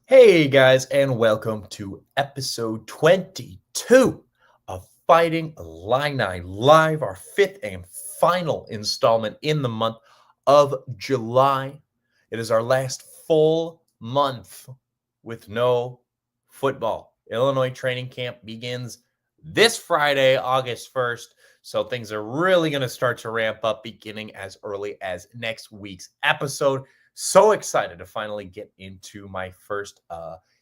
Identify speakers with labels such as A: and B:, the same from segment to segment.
A: Hey guys, and welcome to episode 22 of Fighting Illini Live, our fifth and final installment in the month of July. It is our last full month with no football. Illinois training camp begins this Friday, August 1st. So things are really going to start to ramp up beginning as early as next week's episode. So excited to finally get into my first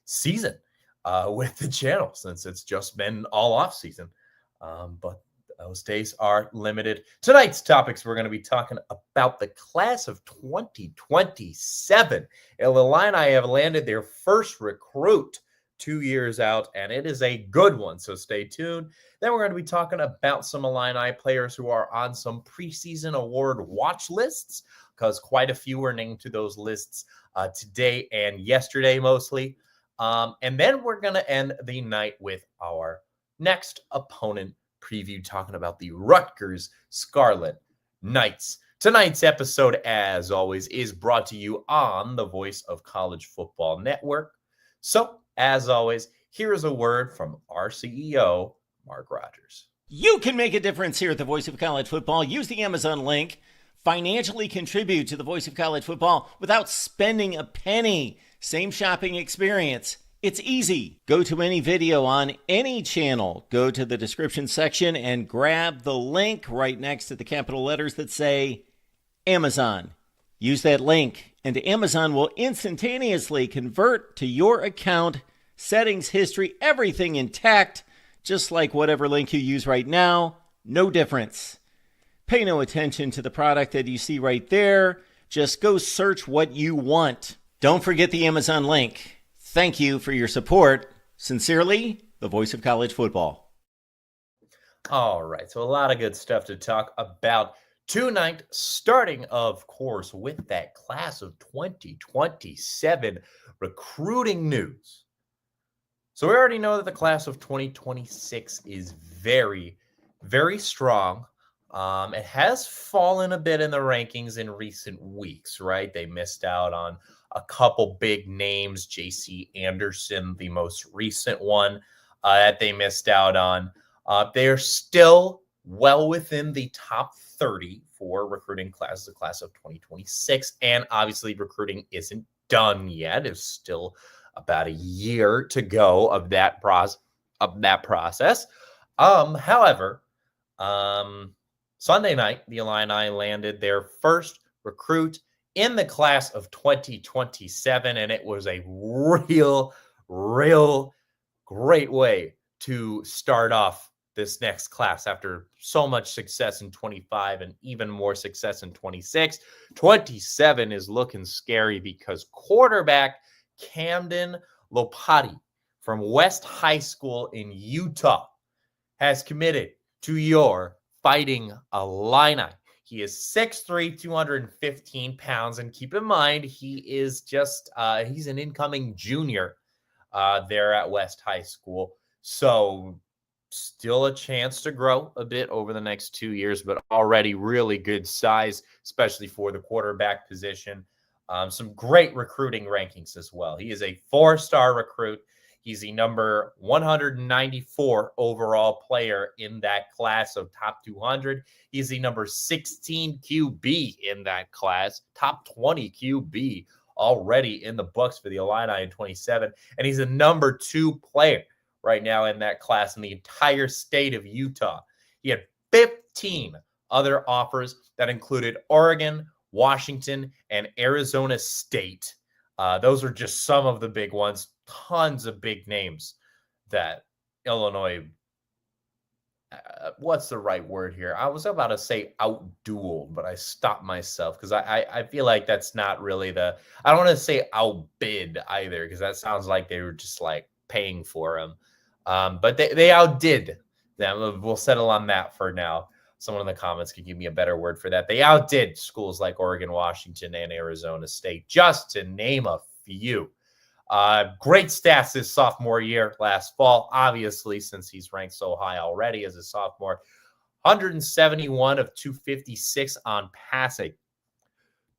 A: season with the channel since it's just been all off season. But those days are limited. Tonight's topics, we're going to be talking about the class of 2027. Illini have landed their first recruit 2 years out, and it is a good one, so stay tuned. Then we're going to be talking about some Illini players who are on some preseason award watch lists, because quite a few were named to those lists today and yesterday mostly. And then we're going to end the night with our next opponent preview, talking about the Rutgers Scarlet Knights. Tonight's episode, as always, is brought to you on the Voice of College Football Network. So, as always, here is a word from our CEO, Mark Rogers.
B: You can make a difference here at the Voice of College Football. Use the Amazon link. Financially contribute to the Voice of College Football without spending a penny. Same shopping experience. It's easy. Go to any video on any channel. Go to the description section and grab the link right next to the capital letters that say Amazon. Use that link, and Amazon will instantaneously convert to your account, settings, history, everything intact, just like whatever link you use right now. No difference. Pay no attention to the product that you see right there. Just go search what you want. Don't forget the Amazon link. Thank you for your support. Sincerely, the Voice of College Football.
A: All right, so a lot of good stuff to talk about tonight, starting, of course, with that class of 2027 recruiting news. So we already know that the class of 2026 is very, very strong. It has fallen a bit in the rankings in recent weeks, right? They missed out on a couple big names, J.C. Anderson, the most recent one that they missed out on. They're still well within the top 30 for recruiting classes, the class of 2026. And obviously recruiting isn't done yet. There's still about a year to go of that process. However, Sunday night, the Illini landed their first recruit in the class of 2027, and it was a real great way to start off this next class after so much success in 25 and even more success in 26. 27 is looking scary because quarterback Camden Lopati from West High School in Utah has committed to your Fighting Illini. He is 6'3", 215 pounds, and keep in mind, he is just, he's an incoming junior there at West High School. So still a chance to grow a bit over the next 2 years, but already really good size, especially for the quarterback position. Some great recruiting rankings as well. He is a 4-star recruit. He's the number 194 overall player in that class of top 200. He's the number 16 QB in that class, top 20 QB already in the books for the Illini in 27. And he's a number 2 player right now in that class in the entire state of Utah. He had 15 other offers that included Oregon, Washington, and Arizona State. Those are just some of the big ones. Tons of big names that Illinois, what's the right word here? I was about to say outdueled, but I stopped myself because I feel like that's not really I don't want to say outbid either, because that sounds like they were just like paying for him. But they outdid them. We'll settle on that for now. Someone in the comments could give me a better word for that. They outdid schools like Oregon, Washington, and Arizona State, just to name a few. Great stats this sophomore year last fall, obviously, since he's ranked so high already as a sophomore. 171 of 256 on passing,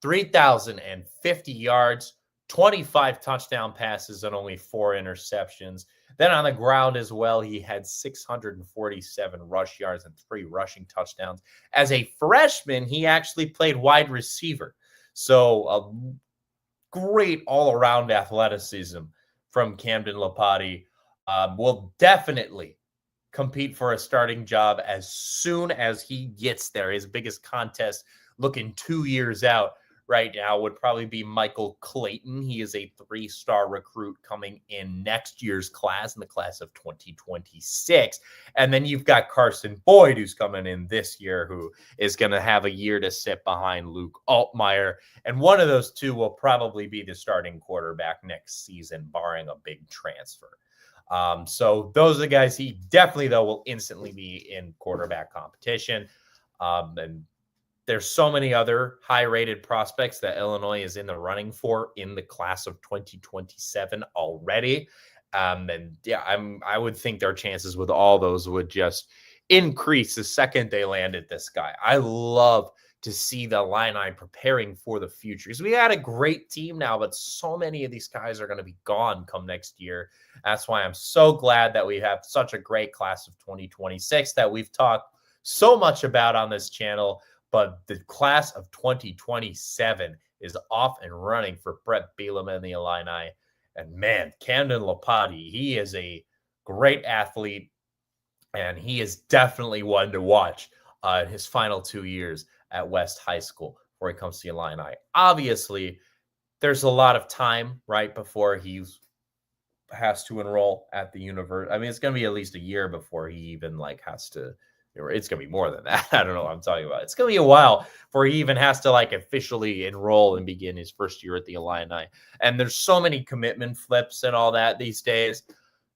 A: 3,050 yards, 25 touchdown passes and only 4 interceptions. Then on the ground as well, he had 647 rush yards and 3 rushing touchdowns. As a freshman, he actually played wide receiver. So a great all-around athleticism from Camden Lopati. Will definitely compete for a starting job as soon as he gets there. His biggest contest looking 2 years out right now would probably be Michael Clayton. He is a 3-star recruit coming in next year's class, in the class of 2026. And then you've got Carson Boyd, who's coming in this year, who is going to have a year to sit behind Luke Altmaier. And one of those two will probably be the starting quarterback next season, barring a big transfer. So those are the guys he definitely, though, will instantly be in quarterback competition. And there's so many other high-rated prospects that Illinois is in the running for in the class of 2027 already. And yeah, I would think their chances with all those would just increase the second they landed this guy. I love to see the Illini preparing for the future, because we had a great team now, but so many of these guys are going to be gone come next year. That's why I'm so glad that we have such a great class of 2026 that we've talked so much about on this channel. But the class of 2027 is off and running for Brett Bielema and the Illini. And man, Camden Lopati, he is a great athlete, and he is definitely one to watch in his final 2 years at West High School before he comes to the Illini. Obviously, there's a lot of time right before he has to enroll at the university. I mean, it's going to be at least a year before he even has to. It's going to be more than that. I don't know what I'm talking about. It's going to be a while before he even has to officially enroll and begin his first year at the Illini. And there's so many commitment flips and all that these days.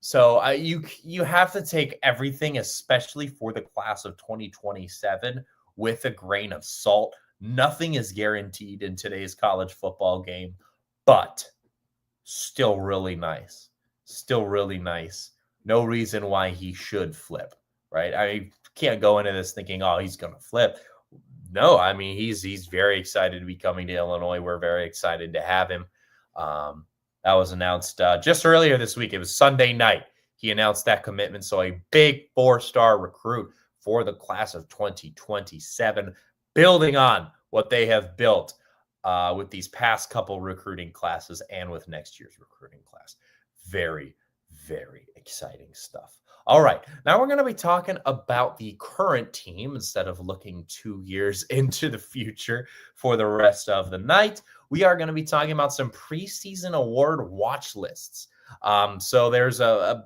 A: So you have to take everything, especially for the class of 2027, with a grain of salt. Nothing is guaranteed in today's college football game, but still really nice. Still really nice. No reason why he should flip, right? I can't go into this thinking, oh, he's going to flip. No, I mean, he's very excited to be coming to Illinois. We're very excited to have him. That was announced just earlier this week. It was Sunday night. He announced that commitment. So a big 4-star recruit for the class of 2027, building on what they have built with these past couple recruiting classes and with next year's recruiting class. Very, very exciting stuff. All right, now we're going to be talking about the current team instead of looking 2 years into the future for the rest of the night. We are going to be talking about some preseason award watch lists. So there's a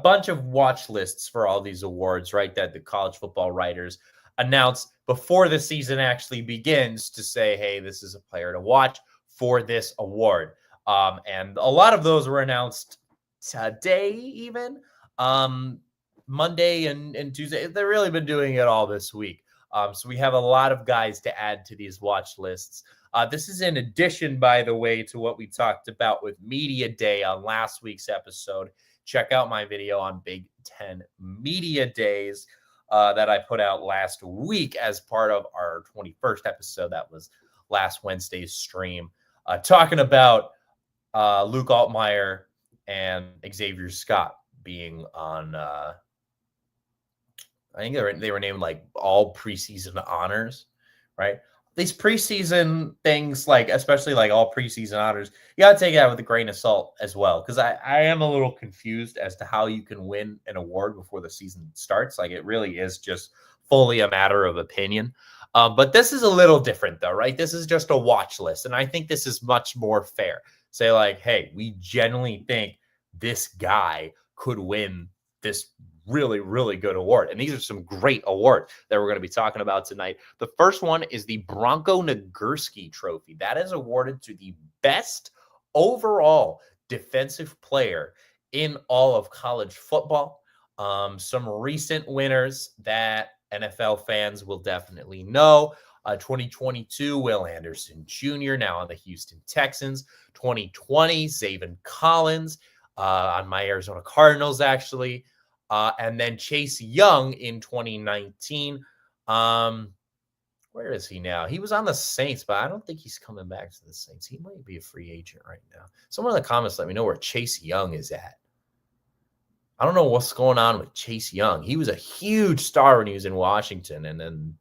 A: bunch of watch lists for all these awards, right, that the college football writers announce before the season actually begins to say, hey, this is a player to watch for this award. And a lot of those were announced today even. Monday and Tuesday. They've really been doing it all this week. So we have a lot of guys to add to these watch lists. This is in addition, by the way, to what we talked about with Media Day on last week's episode. Check out my video on Big Ten Media Days that I put out last week as part of our 21st episode. That was last Wednesday's stream, talking about Luke Altmaier and Xavier Scott being on, I think they were named all preseason honors, right? These preseason things, especially all preseason honors, you got to take that with a grain of salt as well, because I am a little confused as to how you can win an award before the season starts. It really is just fully a matter of opinion. But this is a little different, though, right? This is just a watch list, and I think this is much more fair. Say, hey, we genuinely think this guy could win this really, really good award. And these are some great awards that we're going to be talking about tonight. The first one is the Bronco Nagurski Trophy. That is awarded to the best overall defensive player in all of college football. Some recent winners that NFL fans will definitely know. 2022, Will Anderson Jr., now on the Houston Texans. 2020, Zaven Collins on my Arizona Cardinals, actually. And then Chase Young in 2019. Where Where is he now? He was on the Saints, but I don't think he's coming back to the Saints. He might be a free agent right now. Someone in the comments let me know where Chase Young is at. I don't know what's going on with Chase Young. He was a huge star when he was in Washington, and then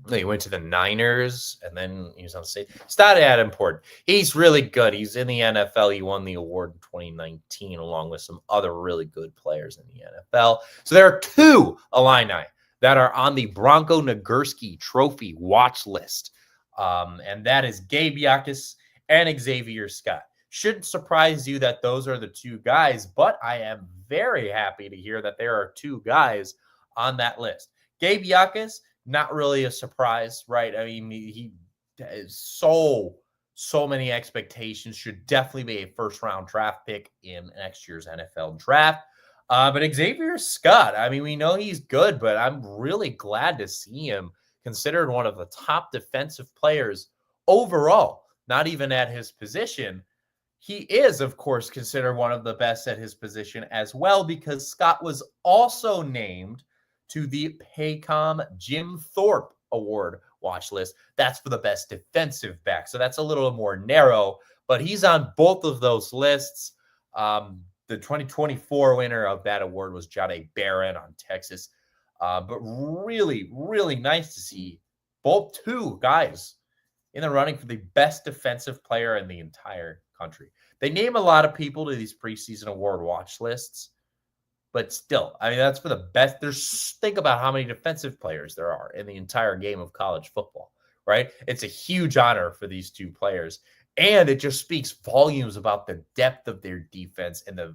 A: he went to the Niners, and then he was on the Saints. It's not that important. He's really good. He's in the NFL. He won the award in 2019, along with some other really good players in the NFL. So there are two Illini that are on the Bronco Nagurski Trophy watch list, and that is Gabe Yakus and Xavier Scott. Shouldn't surprise you that those are the two guys, but I am very happy to hear that there are two guys on that list. Gabe Yakus, not really a surprise, right? I mean, he has so many expectations, should definitely be a first-round draft pick in next year's NFL draft. But Xavier Scott, I mean, we know he's good, but I'm really glad to see him considered one of the top defensive players overall, not even at his position. He is, of course, considered one of the best at his position as well, because Scott was also named to the Paycom Jim Thorpe Award watch list. That's for the best defensive back. So that's a little more narrow, but he's on both of those lists. The 2024 winner of that award was Jahdae Barron on Texas. But really, really nice to see both two guys in the running for the best defensive player in the entire country. They name a lot of people to these preseason award watch lists, but still, I mean, that's for the best. Think about how many defensive players there are in the entire game of college football, right? It's a huge honor for these two players. And it just speaks volumes about the depth of their defense and the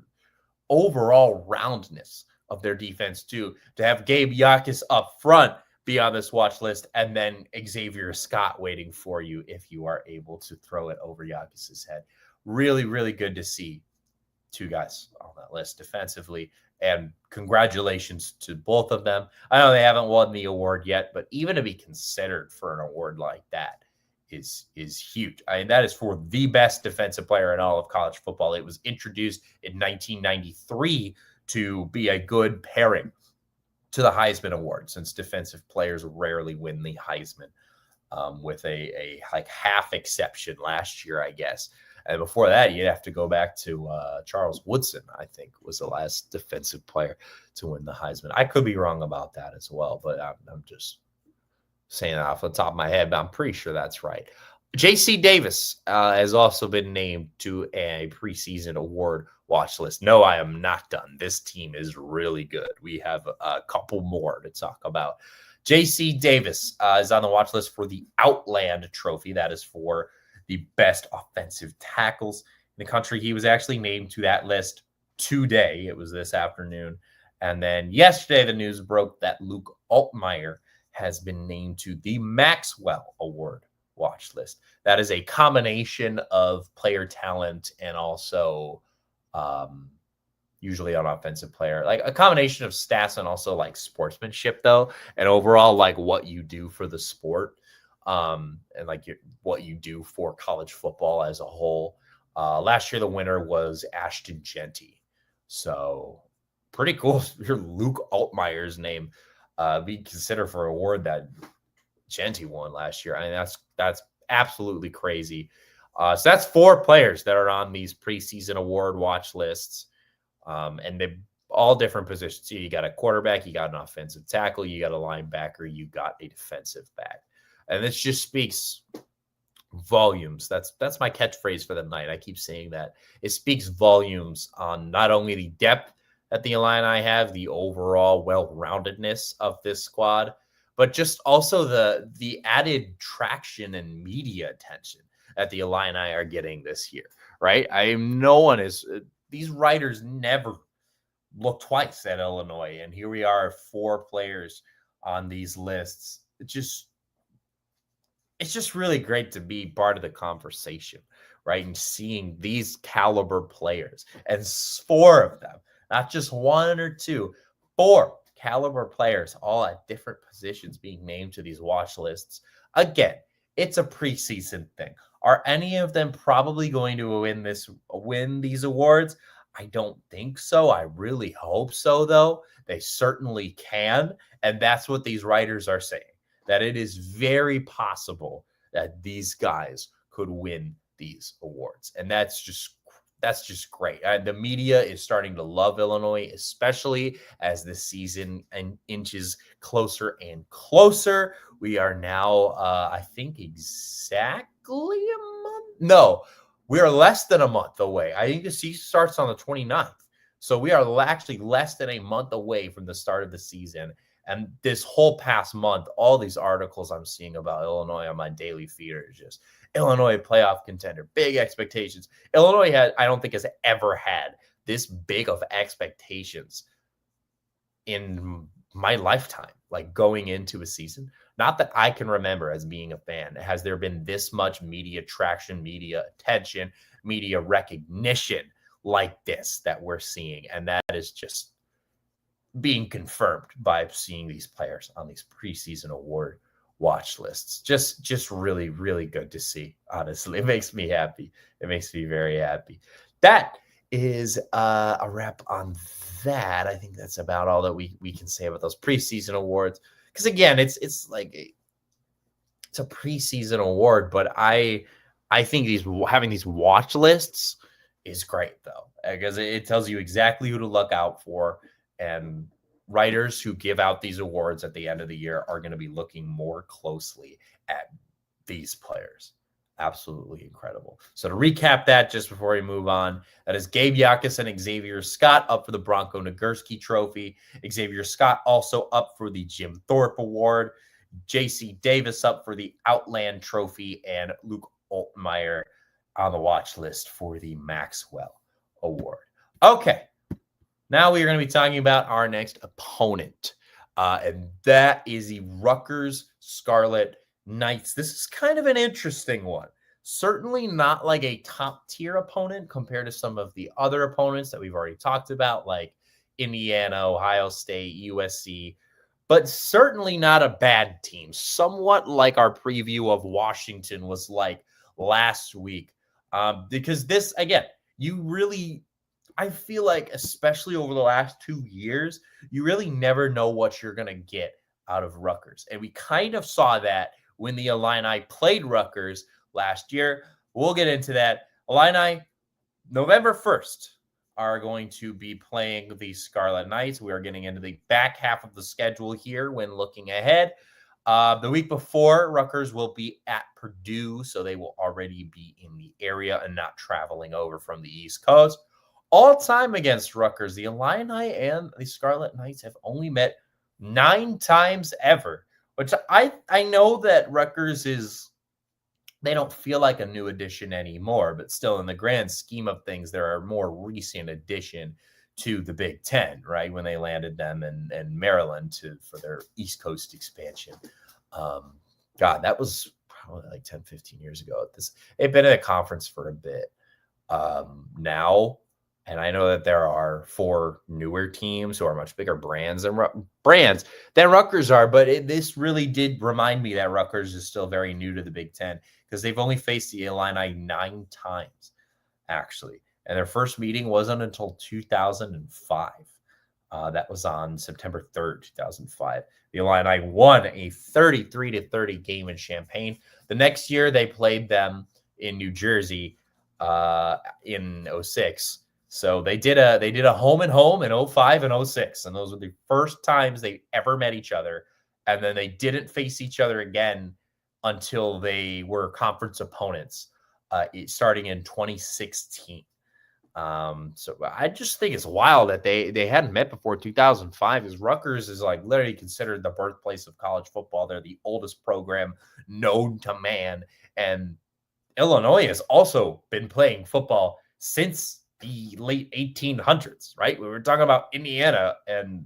A: overall roundness of their defense, too. To have Gabe Yakus up front be on this watch list, and then Xavier Scott waiting for you if you are able to throw it over Yakus's head. Really, really good to see two guys on that list defensively. And congratulations to both of them. I know they haven't won the award yet, but even to be considered for an award like that is huge. I mean, that is for the best defensive player in all of college football. It was introduced in 1993 to be a good pairing to the Heisman Award, since defensive players rarely win the Heisman, with a like half exception last year, I guess. And before that, you'd have to go back to Charles Woodson, I think, was the last defensive player to win the Heisman. I could be wrong about that as well, but I'm just saying that off the top of my head, but I'm pretty sure that's right. J.C. Davis has also been named to a preseason award watch list. No, I am not done. This team is really good. We have a couple more to talk about. J.C. Davis is on the watch list for the Outland Trophy. That is for the best offensive tackles in the country. He was actually named to that list today. It was this afternoon. And then yesterday, the news broke that Luke Altmaier has been named to the Maxwell Award watch list. That is a combination of player talent and also usually an offensive player, like a combination of stats and also like sportsmanship, though, and overall like what you do for the sport, and like what you do for college football as a whole. Last year the winner was Ashton Genty, so pretty cool. Your Luke Altmaier's name be considered for an award that Genty won last year. I mean, that's absolutely crazy. So that's 4 players that are on these preseason award watch lists. And they all different positions. So you got a quarterback, you got an offensive tackle, you got a linebacker, you got a defensive back. And this just speaks volumes. That's my catchphrase for the night. I keep saying that. It speaks volumes on not only the depth that the Illini have, the overall well-roundedness of this squad, but just also the added traction and media attention that the Illini are getting this year, right? These writers never look twice at Illinois, and here we are, 4 players on these lists. It's just really great to be part of the conversation, right? And seeing these caliber players, and 4 of them, not just 1 or 2, 4 caliber players, all at different positions being named to these watch lists. Again, it's a preseason thing. Are any of them probably going to win these awards? I don't think so. I really hope so, though. They certainly can. And that's what these writers are saying, that it is very possible that these guys could win these awards. And that's just great. The media is starting to love Illinois, especially as the season inches closer and closer. We are now, I think, exactly a month. No, we are less than a month away. I think the season starts on the 29th. So we are actually less than a month away from the start of the season. And this whole past month, all these articles I'm seeing about Illinois on my daily feed are just Illinois playoff contender, big expectations. Illinois I don't think has ever had this big of expectations in my lifetime, like going into a season. Not that I can remember as being a fan. Has there been this much media traction, media attention, media recognition like this that we're seeing? And that is just being confirmed by seeing these players on these preseason award watch lists. Just really, really good to see, honestly. It makes me happy. It makes me very happy. That is a wrap on that. I think that's about all that we can say about those preseason awards. Because again, it's a preseason award, but I think having these watch lists is great though, because it tells you exactly who to look out for, and writers who give out these awards at the end of the year are going to be looking more closely at these players. Absolutely incredible. So to recap that, just before we move on, that is Gabe Yakus and Xavier Scott up for the Bronco Nagurski Trophy. Xavier Scott also up for the Jim Thorpe Award. J.C. Davis up for the Outland Trophy, and Luke Altmaier on the watch list for the Maxwell Award. Okay. Now we are going to be talking about our next opponent, and that is the Rutgers Scarlet Knights. This is kind of an interesting one. Certainly not like a top-tier opponent compared to some of the other opponents that we've already talked about, like Indiana, Ohio State, USC, but certainly not a bad team. Somewhat like our preview of Washington was like last week, because this, again, I feel like, especially over the last 2 years, you really never know what you're going to get out of Rutgers. And we kind of saw that when the Illini played Rutgers last year. We'll get into that. Illini, November 1st, are going to be playing the Scarlet Knights. We are getting into the back half of the schedule here when looking ahead. The week before, Rutgers will be at Purdue, so they will already be in the area and not traveling over from the East Coast. All time against Rutgers, the Illini and the Scarlet Knights have only met 9 times ever, which I know that Rutgers they don't feel like a new addition anymore, but still in the grand scheme of things, they're a more recent addition to the Big Ten, right? When they landed them in Maryland for their East Coast expansion. God, that was probably like 10, 15 years ago. They've been in a conference for a bit now. And I know that there are 4 newer teams who are much bigger brands than Rutgers are, but this really did remind me that Rutgers is still very new to the Big Ten, because they've only faced the Illini 9 times, actually. And their first meeting wasn't until 2005. That was on September 3rd, 2005. The Illini won a 33-30 game in Champaign. The next year, they played them in New Jersey in 06. So they did a home and home in 05 and 06, and those were the first times they ever met each other. And then they didn't face each other again until they were conference opponents, starting in 2016. So I just think it's wild that they hadn't met before 2005, as Rutgers is like literally considered the birthplace of college football. They're the oldest program known to man, and Illinois has also been playing football since the late 1800s, right? We were talking about Indiana, and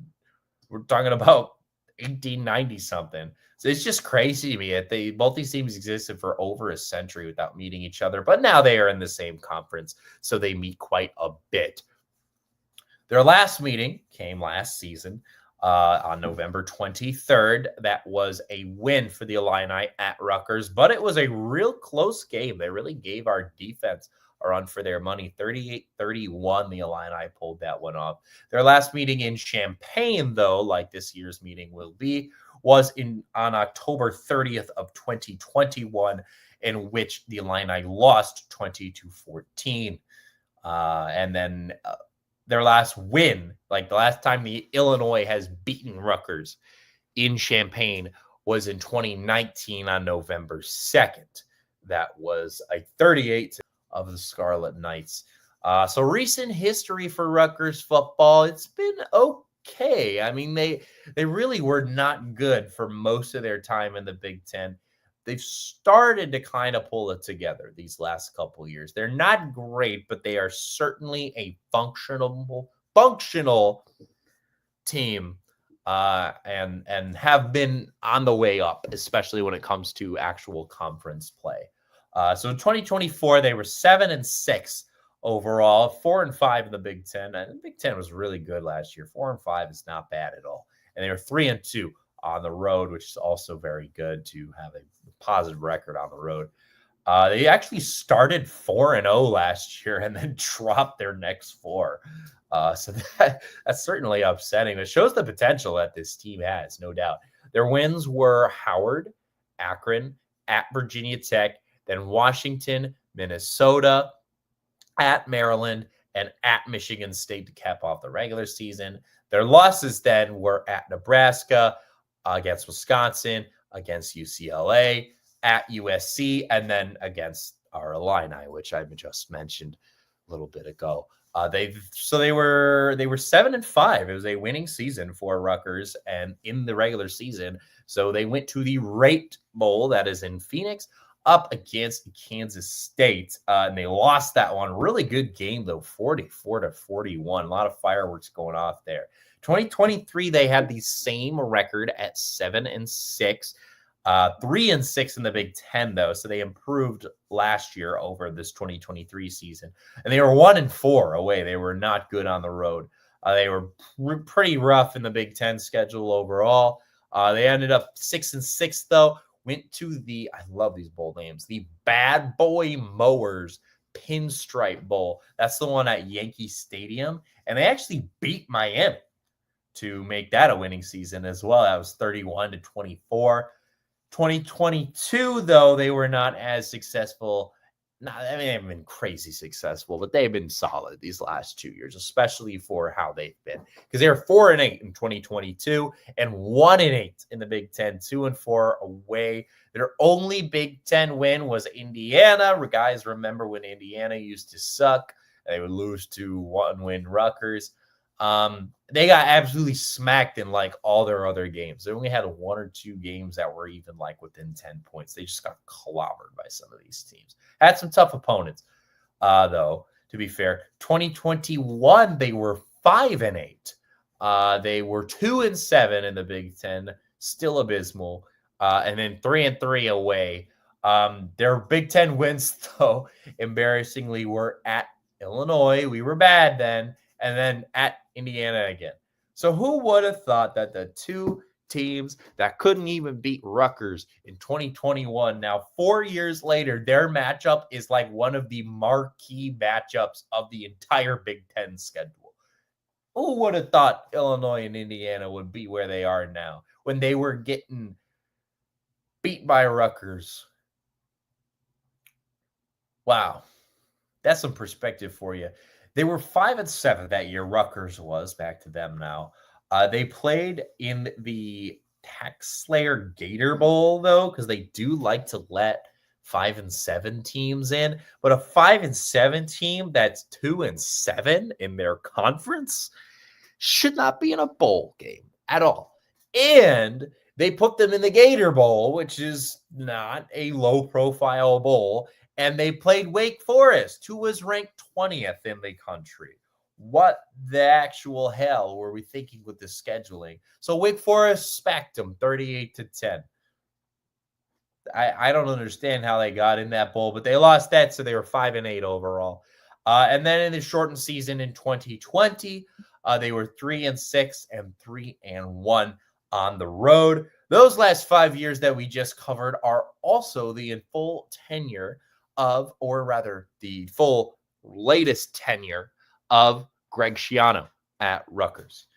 A: we're talking about 1890 something. So it's just crazy to me that both these teams existed for over a century without meeting each other, but now they are in the same conference, so they meet quite a bit. Their last meeting came last season on November 23rd. That was a win for the Illini at Rutgers, but it was a real close game. They really gave our defense a run for their money. 38-31, the Illini pulled that one off. Their last meeting in Champaign, though, like this year's meeting will be, was on October 30th of 2021, in which the Illini lost 20-14. And then their last win, like the last time the Illinois has beaten Rutgers in Champaign, was in 2019 on November 2nd. That was a 38 of the Scarlet Knights. So recent history for Rutgers football, it's been okay. I mean, they really were not good for most of their time in the Big Ten. They've started to kind of pull it together these last couple years. They're not great, but they are certainly a functional team, and have been on the way up, especially when it comes to actual conference play. So in 2024, they were 7-6 overall, 4-5 in the Big Ten. And the Big Ten was really good last year. 4-5 is not bad at all. And they were 3-2 on the road, which is also very good to have a positive record on the road. They actually started 4-0 last year and then dropped their next four. So that's certainly upsetting. It shows the potential that this team has, no doubt. Their wins were Howard, Akron, at Virginia Tech, then Washington, Minnesota, at Maryland, and at Michigan State to cap off the regular season. Their losses then were at Nebraska, against Wisconsin, against UCLA, at USC, and then against our Illini, which I just mentioned a little bit ago. They were 7-5. It was a winning season for Rutgers, and in the regular season, so they went to the Rate Bowl, that is in Phoenix, up against Kansas State, and they lost that one. Really good game though, 44-41. A lot of fireworks going off there. 2023, they had the same record at 7-6, 3-6 in the Big Ten though, so they improved last year over this 2023 season, and they were 1-4 away. They were not good on the road. They were pretty rough in the Big Ten schedule overall. They ended up 6-6 though. Went to the, I love these bowl names, the Bad Boy Mowers Pinstripe Bowl. That's the one at Yankee Stadium, and they actually beat Miami to make that a winning season as well. That was 31-24. 2022, though, they were not as successful. They haven't been crazy successful, but they've been solid these last 2 years, especially for how they've been. Because they were 4-8 in 2022 and 1-8 in the Big Ten, 2-4 away. Their only Big Ten win was Indiana. Guys, remember when Indiana used to suck? They would lose to one-win Rutgers. They got absolutely smacked in like all their other games. They only had 1 or 2 games that were even like within 10 points. They just got clobbered by some of these teams. Had some tough opponents, though, to be fair. 2021, they were 5-8. They were 2-7 in the Big Ten, still abysmal. And then 3-3 away. Their Big Ten wins, though, embarrassingly, were at Illinois. We were bad then. And then at Indiana again. So who would have thought that the two teams that couldn't even beat Rutgers in 2021, now 4 years later, their matchup is like one of the marquee matchups of the entire Big Ten schedule? Who would have thought Illinois and Indiana would be where they are now when they were getting beat by Rutgers? Wow. That's some perspective for you. They were 5-7 that year. Rutgers was, back to them now. They played in the Tax Slayer Gator Bowl, though, because they do like to let 5-7 teams in. But a 5-7 team that's 2-7 in their conference should not be in a bowl game at all. And they put them in the Gator Bowl, which is not a low-profile bowl. And they played Wake Forest, who was ranked 20th in the country. What the actual hell were we thinking with the scheduling? So Wake Forest smacked them 38-10. I don't understand how they got in that bowl, but they lost that, so they were 5-8 overall. And then in the shortened season in 2020, they were 3-6 and 3-1 on the road. Those last 5 years that we just covered are also the full tenure of, or rather the full latest tenure of Greg Schiano at Rutgers.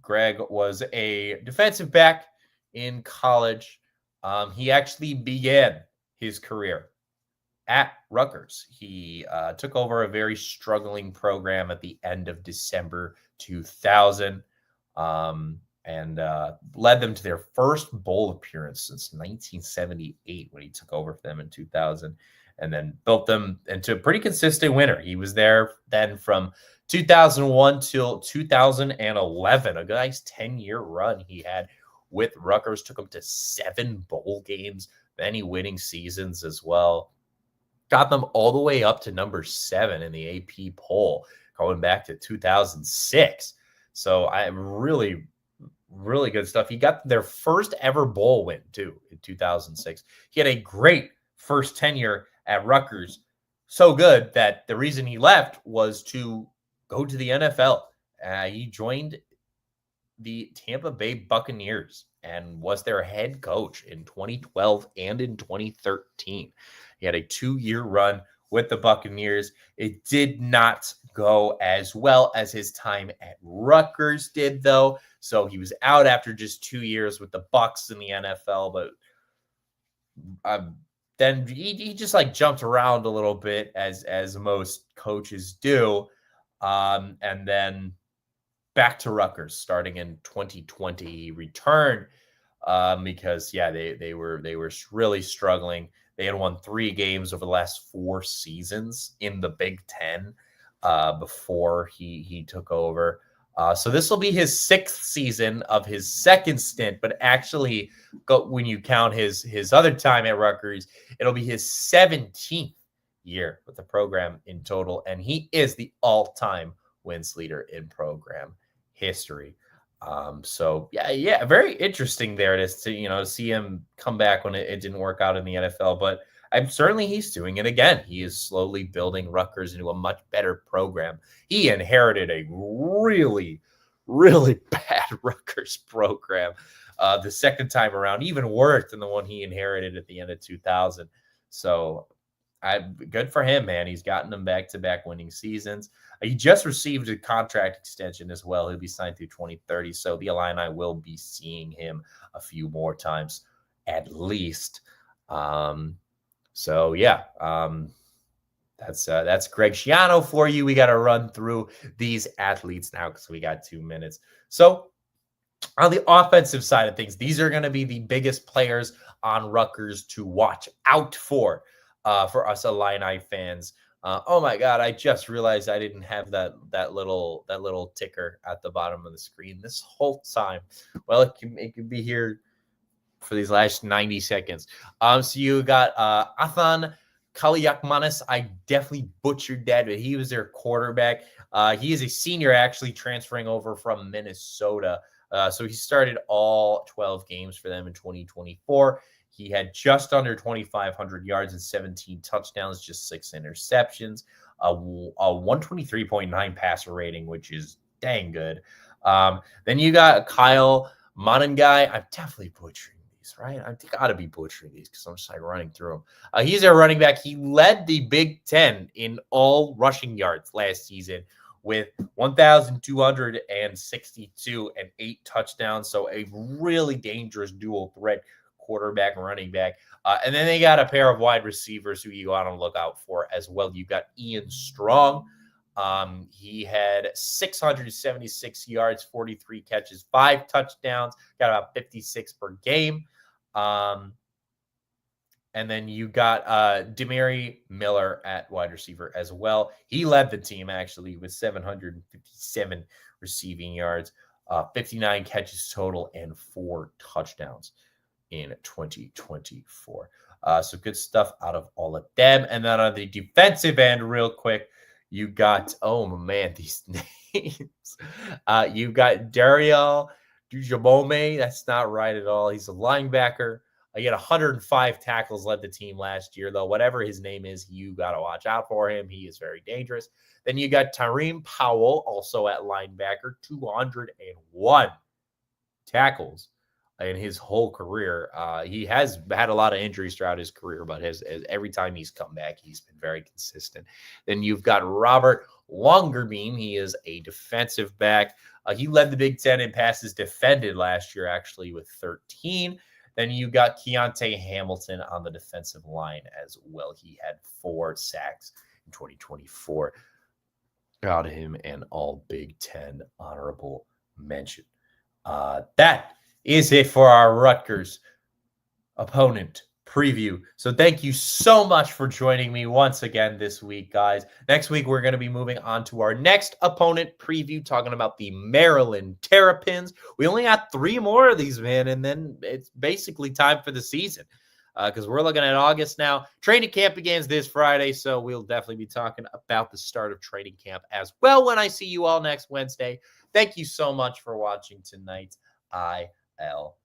A: Greg was a defensive back in college. He actually began his career at Rutgers. He took over a very struggling program at the end of December 2000, and led them to their first bowl appearance since 1978 when he took over for them in 2000, and then built them into a pretty consistent winner. He was there then from 2001 till 2011, a nice 10-year run he had with Rutgers, took him to 7 bowl games, many winning seasons as well. Got them all the way up to number 7 in the AP poll, going back to 2006. So I really, really good stuff. He got their first ever bowl win, too, in 2006. He had a great first tenure at Rutgers. So good that the reason he left was to go to the NFL. He joined the Tampa Bay Buccaneers and was their head coach in 2012 and in 2013. He had a 2-year run with the Buccaneers. It did not go as well as his time at Rutgers did, though. So he was out after just 2 years with the Bucs in the NFL. But then he just like jumped around a little bit as most coaches do, and then back to Rutgers starting in 2020. He returned because they were really struggling. They had won 3 games over the last 4 seasons in the Big Ten before he took over. So this will be his 6th season of his second stint, but actually, when you count his other time at Rutgers, it'll be his 17th year with the program in total, and he is the all-time wins leader in program history. So very interesting there to see him come back when it didn't work out in the NFL, but he's doing it again. He is slowly building Rutgers into a much better program. He inherited a really, really bad Rutgers program the second time around, even worse than the one he inherited at the end of 2000. So good for him, man. He's gotten them back-to-back winning seasons. He just received a contract extension as well. He'll be signed through 2030. So the Illini will be seeing him a few more times at least. That's Greg Schiano for you. We got to run through these athletes now because we got 2 minutes. So on the offensive side of things, these are going to be the biggest players on Rutgers to watch out for us Illini fans. Oh my God! I just realized I didn't have that little ticker at the bottom of the screen this whole time. Well, it can be here for these last 90 seconds. So you got Athan Kaliakmanis. I definitely butchered that, but he was their quarterback. He is a senior, actually transferring over from Minnesota. So he started all 12 games for them in 2024. He had just under 2,500 yards and 17 touchdowns, just 6 interceptions, a 123.9 passer rating, which is dang good. Then you got Kyle Monangai. I'm definitely butchering these, right? I think I ought to be butchering these because I'm just like running through them. He's a running back. He led the Big Ten in all rushing yards last season with 1,262 and 8 touchdowns. So a really dangerous dual threat quarterback and running back. And then they got a pair of wide receivers who you go out and look out for as well. You've got Ian Strong. He had 676 yards, 43 catches, 5 touchdowns, got about 56 per game. And then you got Demary Miller at wide receiver as well. He led the team actually with 757 receiving yards, 59 catches total, and 4 touchdowns in 2024. So good stuff out of all of them. And then on the defensive end, real quick, you got, oh man, these names. You got Daryl Dujabome. That's not right at all. He's a linebacker. He had 105 tackles, led the team last year, though. Whatever his name is, you got to watch out for him. He is very dangerous. Then you got Tyreem Powell, also at linebacker, 201 tackles. in his whole career. He has had a lot of injuries throughout his career, but every time he's come back, he's been very consistent. Then you've got Robert Longerbeam. He is a defensive back. He led the Big Ten in passes defended last year, actually, with 13. Then you got Keontae Hamilton on the defensive line as well. He had 4 sacks in 2024. Got him an all Big Ten honorable mention. That is it for our Rutgers opponent preview. So thank you so much for joining me once again this week, guys. Next week, we're going to be moving on to our next opponent preview, talking about the Maryland Terrapins. We only got 3 more of these, man, and then it's basically time for the season because we're looking at August now. Training camp begins this Friday, so we'll definitely be talking about the start of training camp as well when I see you all next Wednesday. Thank you so much for watching tonight. ILL.